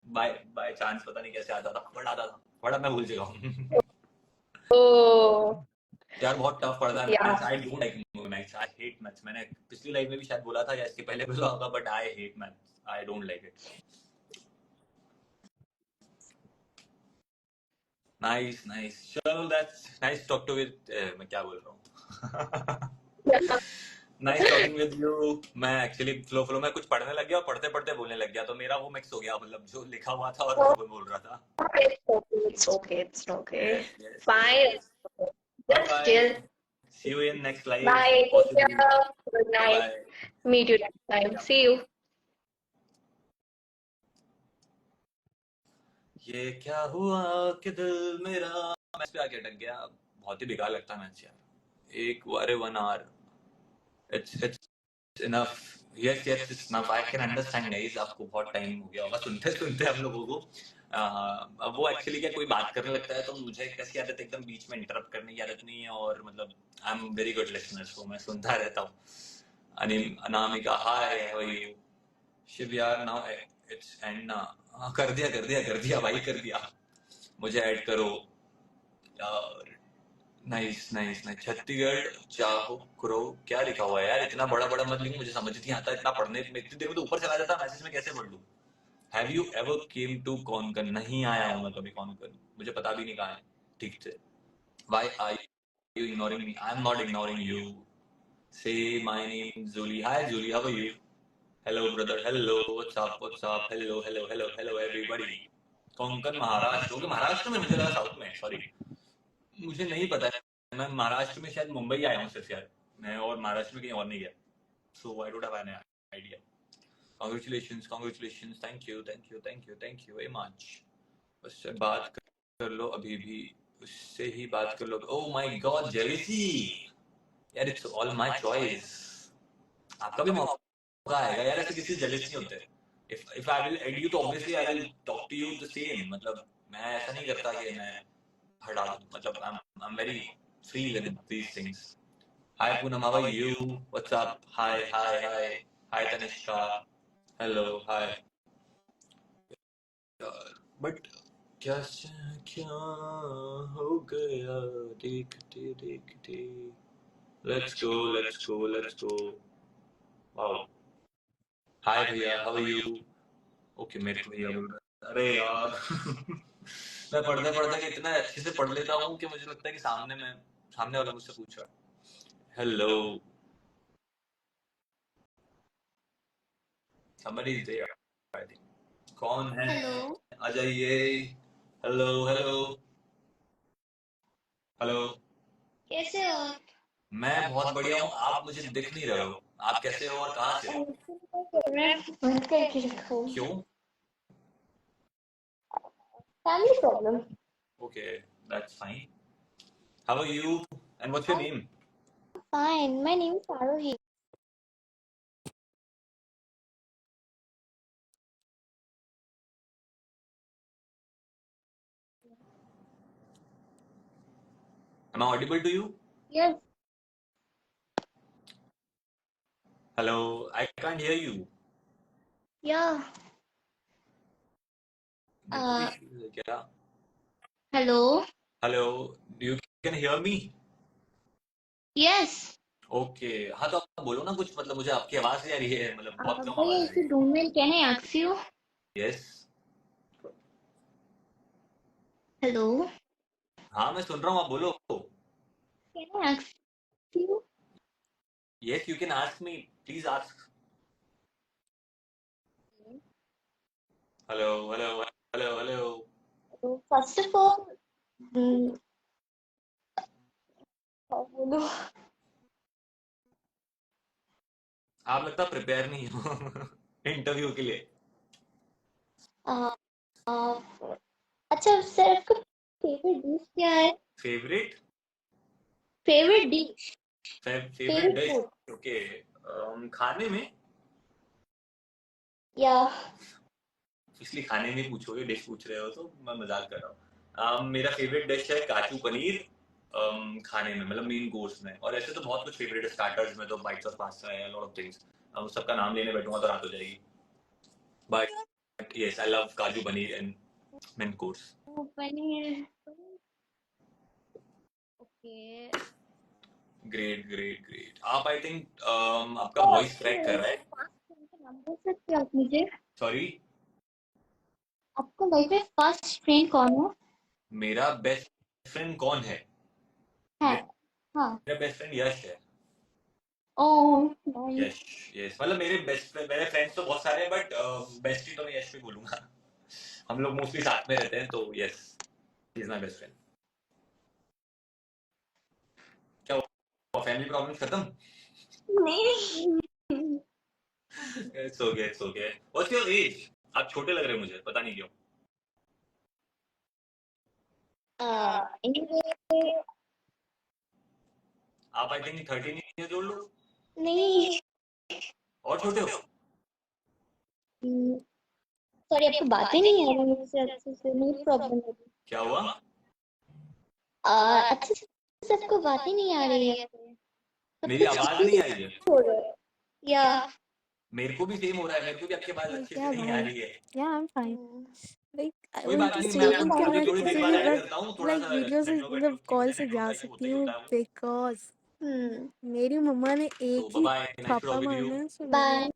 Bye by chance पता नहीं कैसे आता था, बट आता था, बड़ा मैं भूल चुका हूँ। ओ यार बहुत टफ पड़ता है या maths, I don't like maths, I hate maths. मैंने पिछली लाइफ में भी शायद बोला था या इसके पहले बोला होगा, but I hate maths, I don't like it. Nice nice, चलो that's nice talk to with, मैं क्या बोल रहा हूँ। Nice talking with you. मैं एक्चुअली फ्लो फ्लो में कुछ पढ़ने लग गया और पढ़ते पढ़ते बोलने लग गया, तो मेरा वो मिक्स हो गया, मतलब जो लिखा हुआ था और मैं वो बोल रहा था। it's okay, it's okay. Yes yes yes Fine. Yes. Bye Just bye, chill. See you in next live Bye. Take possibly. care. Good bye night. Bye. Meet you next time. See you. ये क्या हुआ कि दिल मेरा match पे आके अटक गया। बहुत ही बेकार लगता है मैच यार, एक अरे 1 hour, it's enough. Yes yes it's enough, I can understand guys, आपको बहुत टाइम हो गया होगा सुनते सुनते हम लोगों को। अब वो एक्चुअली क्या, कोई बात करने लगता है तो मुझे कैसी आदत है, एकदम बीच में इंटरप्ट करने की आदत नहीं है, और मतलब I am very good listener, so मैं सुनता रहता हूँ। Anamika hi, how are you? Shiv यार नाउ इट्स एंड ना। हाँ, कर दिया भाई, कर दिया। मुझे ऐड करो यार। Nice nice nice. छत्तीसगढ़ चाहो करो, क्या लिखा हुआ है यार, इतना बड़ा बड़ा मत लिखो, मुझे समझ नहीं आता इतना पढ़ने में, इतनी देर में तो ऊपर चला जाता, मैसेज में कैसे पढ़ लूं। Have you ever came to Konkan? नहीं आया हूं मैं कभी कोंकण, मुझे पता भी नहीं कहाँ है ठीक से। Why are you ignoring me? I am not ignoring you. Say my name Julie, hi Julie, how are you? Hello brother, hello, what's up, hello hello hello hello everybody. Konkan Maharashtra, okay Maharashtra में, मुझे लगा साउथ में, sorry. मुझे नहीं पता है, मैं महाराष्ट्र में शायद मुंबई आया हूँ सिर्फ यार, मैं और महाराष्ट्र में कहीं और नहीं गया, so I don't have an idea. Congratulations congratulations, thank you thank you thank you thank you very much. उससे बात कर लो अभी भी, उससे ही बात कर लो। ओह माय गॉड जेलिसी, यार इट्स ऑल माय चॉइस। आपका भी मौका आएगा यार, ऐसे किसी जेलिस नहीं होते। If I will add you तो obviously I will talk to you the same, मतलब मैं ऐसा नहीं करता कि मैं हटा दूं, मतलब I am very free with these things. Hi Poonam, how are you? What's up? Hi hi hi. Hi Tanishka, hello hi. But क्या क्या हो गया देखते देखते। Let's go let's go. Wow. Hi भैया, हाउ आर यू? ओके, मेरे को भैया बोल रहा है, अरे यार। मैं पढ़ते पढ़ते कि इतना अच्छे से पढ़ लेता हूँ कि मुझे लगता है कि सामने वाला मुझसे पूछ रहा है। Hello, somebody is there I think। कौन है? हेलो। आ जाइए। Hello hello hello. कैसे हो आप? मैं बहुत बढ़िया हूँ, आप मुझे दिख नहीं रहे हो, आप कैसे हो और कहाँ से हो? मैं बंद करके रखा हूँ। क्यों? Family problem. Okay, that's fine. How are you and what's your name? Fine, my name is Aarohi. Am I audible to you? Yes. Hello, I can't hear you। या नेटवर्क इश्यू है क्या? Hello. Hello, you can hear me? Yes. Okay, हाँ तो आप बोलो ना कुछ, मतलब मुझे आपकी आवाज नहीं आ रही है, मतलब बहुत कम भैया आवाज आ इफ रही यू है। Don't mind can I ask you? Yes. Hello. हाँ मैं सुन रहा हूँ, आप बोलो। Can I ask you? Yes, you can ask me, please ask. Hello hello hello hello. First of all बोलो। आप लगता प्रिपेयर नहीं हो इंटरव्यू के लिए। अच्छा सर, आपका फेवरेट डिश क्या है? Favourite? Favourite dish. Favourite favourite dish? Food. Okay, खाने में, या इसलिए खाने में पूछोगे, डिश पूछ रहे हो तो मैं मजाक कर रहा हूँ। मेरा फेवरेट डिश है काजू पनीर, खाने में मतलब मेन कोर्स में, और ऐसे तो बहुत कुछ फेवरेट है, स्टार्टर्स में तो बाइट्स ऑफ पास्ता है, लॉट ऑफ थिंग्स, उस सबका नाम लेने बैठूंगा तो रात हो जाएगी। Bye. yes, I love kaju paneer and main course. Oh, paneer. Okay. Great. आप I think आपका वॉइस क्रैक कर रहा है. नाम बोल सकते हो आप मुझे? Sorry, आपका लाइफ में फर्स्ट फ्रेंड कौन है? मेरा बेस्ट फ्रेंड कौन है? है हाँ. मेरा बेस्ट फ्रेंड यश है. Oh nice. यस मतलब मेरे फ्रेंड्स तो बहुत सारे हैं बट बेस्टी तो मैं यश पे बोलूंगा. हम लोग मोस्टली साथ में रहते हैं तो yes, he is my best friend. क्या हुआ, फैमिली प्रॉब्लम्स खत्म? नहीं. It's okay. What's your age? आप छोटे लग रहे हैं मुझे, पता नहीं क्यों. anyway, आप आई थिंक 13 ईयर्स ओल्ड हो नहीं. और छोटे हो. सॉरी आपको बातें नहीं आ रही मुझसे अच्छे से. नहीं प्रॉब्लम है. क्या हुआ? अच्छे से सबको बातें नहीं आ रही है. मेरी आवाज नहीं आ रही है. हो रहा है. या मेरे को भी सेम हो रहा है, मेरे को भी आपकी आवाज अच्छे से नहीं आ रही है. Yeah, I'm fine. Like, I कोई was बात नहीं, just मैं waiting कि आपको मैं थोड़ी देर किसी बाद भी ऐड वक्त करता हूँ. थोड़ा like सा वीडियो से नेटवर्क मतलब कॉल से जा होता सकती ही हूँ होता है. बिकॉज मेरी मम्मा ने तो एक ही bye, nice to Thapa talk with you. मारना है so बाय.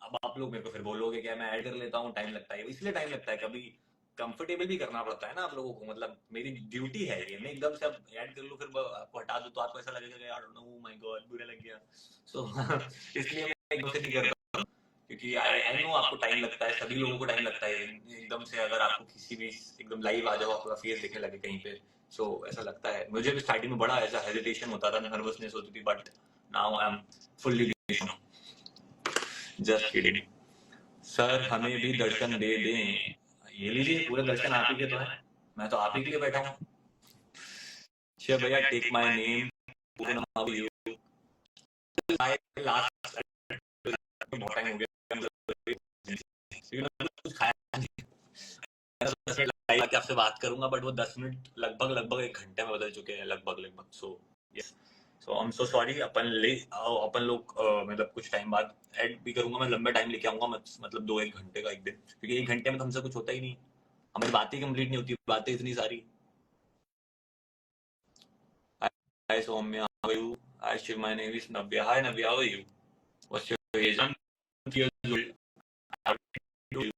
अब आप लोग मेरे को फिर बोलोगे क्या मैं ऐड कर लेता हूँ, टाइम लगता है. इसलिए टाइम लगता है, कभी कंफर्टेबल भी करना पड़ता है ना आप लोगों को. मतलब मेरी ड्यूटी है ये, मैं एकदम से अब ऐड कर लूँ फिर आपको हटा दूँ तो आपको ऐसा लगेगा कि I don't know, my God बुरा लग गया. सो इसलिए मैं एकदम से नहीं करता हूँ, क्योंकि आई नो आपको टाइम लगता है, सभी लोगों को टाइम लगता है एकदम से. अगर आपको किसी भी एकदम लाइव आ जाओ, आपका फेस दिखने लगे कहीं पे, सो ऐसा लगता है. मुझे भी स्टार्टिंग में बड़ा ऐसा हेजिटेशन होता था, नर्वसनेस होती थी, but now I am fully just kidding. Sir हमें भी दर्शन दे दें. ये लीजिए, पूरे दर्शन आप ही के तो हैं, मैं तो आप ही के लिए बैठा हूँ. शिव भैया take my name, Poonam how are you. My last बहुत टाइम हो गया कुछ खाया नहीं. 10 मिनट लाइव आके आपसे बात करूंगा, बट वो 10 मिनट लगभग 1 घंटे में बदल चुके हैं, लगभग. So yes, so I am so sorry. अपन लोग मतलब कुछ टाइम बाद ऐड भी करूंगा. मैं लंबा टाइम लेके आऊंगा, मतलब 2-1 घंटे का एक दिन, क्योंकि 1 घंटे में तो हमसे कुछ होता ही नहीं. हमारी बातें कंप्लीट नहीं होती, बातें इतनी सारी. Hi Soumya, how are you? Hi Shiv, my name is Navya. Hi Navya, how are you? What's your age? I'm 20 years old. How do you?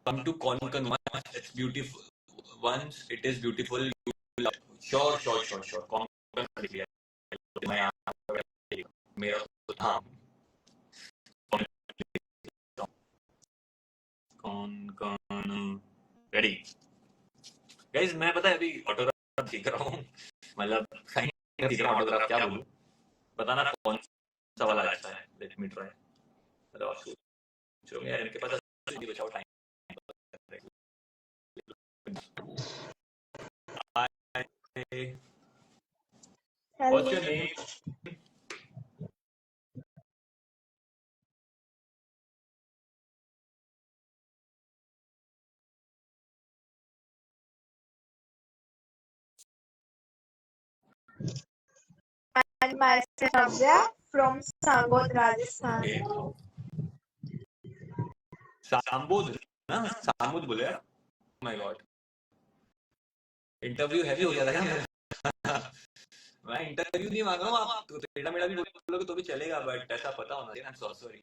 Come to Konkan once. It's beautiful. Once it is beautiful. You love. Sure. Konkan कर लिया. मैं यहाँ पे मेरा हाँ. Konkan. Ready. Guys मैं पता है अभी ऑटोग्राफ सीख रहा हूँ. मतलब साइन सीख रहा हूँ. ऑटोग्राफ क्या बोलूँ, बताना कौन सा वाला अच्छा है. Let me try. मतलब आप सोचोगे यार इनके पास नहीं बचाओ time. What's your name? And myself Navya from Sangod, Rajasthan. सांबोद ना, सांबोद बोले यार. माय गॉड, इंटरव्यू हैवी हो गया था क्या मेरा? मैं इंटरव्यू नहीं मांग रहा हूँ. आप तो टेढ़ा मेढ़ा भी बोलोगे तो भी चलेगा, बट ऐसा पता होना चाहिए. आई am so sorry.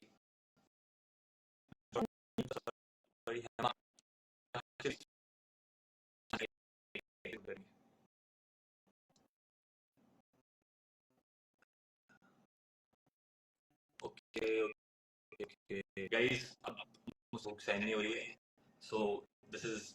Okay guys, अब सहन नहीं हो रही है. So this is